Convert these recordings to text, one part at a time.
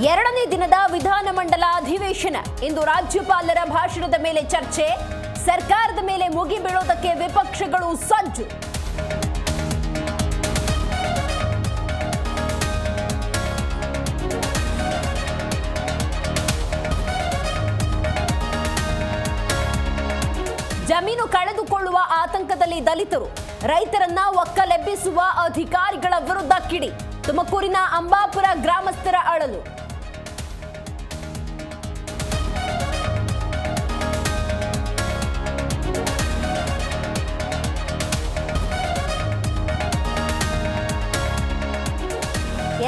ಎರಡನೇ ದಿನದ ವಿಧಾನಮಂಡಲ ಅಧಿವೇಶನ. ಇಂದು ರಾಜ್ಯಪಾಲರ ಭಾಷಣದ ಮೇಲೆ ಚರ್ಚೆ. ಸರ್ಕಾರದ ಮೇಲೆ ಮುಗಿಬೀಳೋದಕ್ಕೆ ವಿಪಕ್ಷಗಳು ಸಜ್ಜು. ಜಮೀನು ಕಳೆದುಕೊಳ್ಳುವ ಆತಂಕದಲ್ಲಿ ದಲಿತರು. ರೈತರನ್ನ ಒಕ್ಕಲೆಬ್ಬಿಸುವ ಅಧಿಕಾರಿಗಳ ವಿರುದ್ಧ ಕಿಡಿ. ತುಮಕೂರಿನ ಅಂಬಾಪುರ ಗ್ರಾಮಸ್ಥರ ಅಳಲು.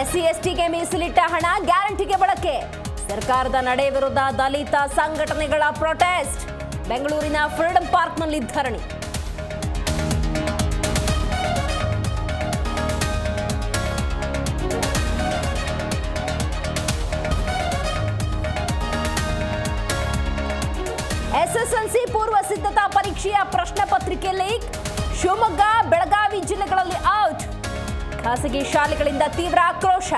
ಎಸ್ಸಿ ಎಸ್ಟಿಗೆ ಮೀಸಲಿಟ್ಟ ಹಣ ಗ್ಯಾರಂಟಿಗೆ ಬಳಕೆ. ಸರ್ಕಾರದ ನಡೆ ವಿರುದ್ಧ ದಲಿತ ಸಂಘಟನೆಗಳ ಪ್ರೊಟೆಸ್ಟ್. ಬೆಂಗಳೂರಿನ ಫ್ರೀಡಂ ಪಾರ್ಕ್ನಲ್ಲಿ ಧರಣಿ. ಎಸ್ಎಸ್ಎಲ್ಸಿ ಪೂರ್ವ ಸಿದ್ಧತಾ ಪರೀಕ್ಷೆಯ ಪ್ರಶ್ನೆ ಪತ್ರಿಕೆ ಲೀಕ್. ಶಿವಮೊಗ್ಗ, ಬೆಳಗಾವಿ ಜಿಲ್ಲೆಗಳಲ್ಲಿ ಔಟ್. ಖಾಸಗಿ ಶಾಲೆಗಳಿಂದ ತೀವ್ರ ಆಕ್ರೋಶ.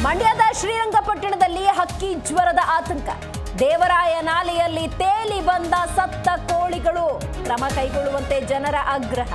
ಮಂಡ್ಯದ ಶ್ರೀರಂಗಪಟ್ಟಣದಲ್ಲಿ ಹಕ್ಕಿ ಜ್ವರದ ಆತಂಕ. ದೇವರಾಯ ನಾಲೆಯಲ್ಲಿ ತೇಲಿ ಬಂದ ಸತ್ತ ಕೋಳಿಗಳು. ಕ್ರಮ ಕೈಗೊಳ್ಳುವಂತೆ ಜನರ ಆಗ್ರಹ.